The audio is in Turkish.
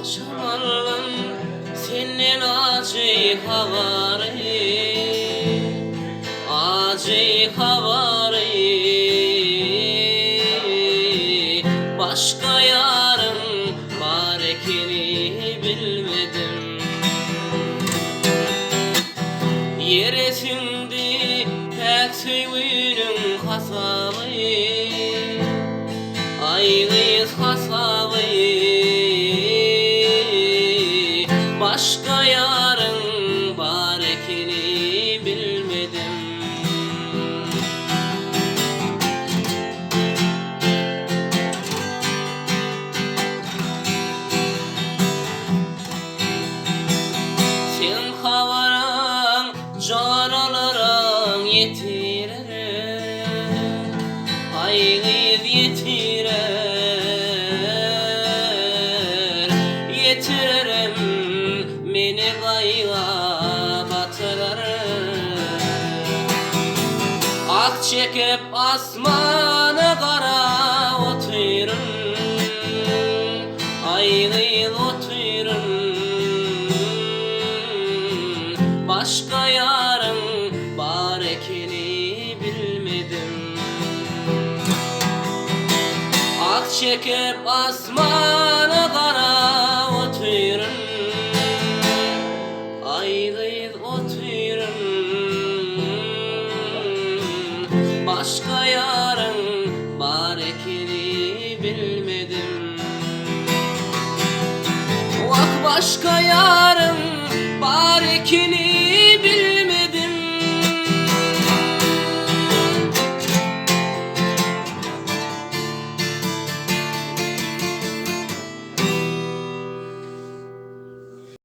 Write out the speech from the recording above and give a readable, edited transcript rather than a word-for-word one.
Şamarlan senin acı havari, acı havari. Başka yarın barekini bilmedim. Yere sindi pek sevinin hasalı, aygız hasalı. Başka yarın barekini bilmedim. Sen havaran caraların yetirer, aygız yetirer. Yetirerem meni gayga batırar. Ak çekip asmanı kara oturun, aygız oturun. Başka yarın barekini bilmedim. Ak çekip asmanı kara oturun, aygız oturun. Başka yarın barekini bilmedim. Vak başka yarın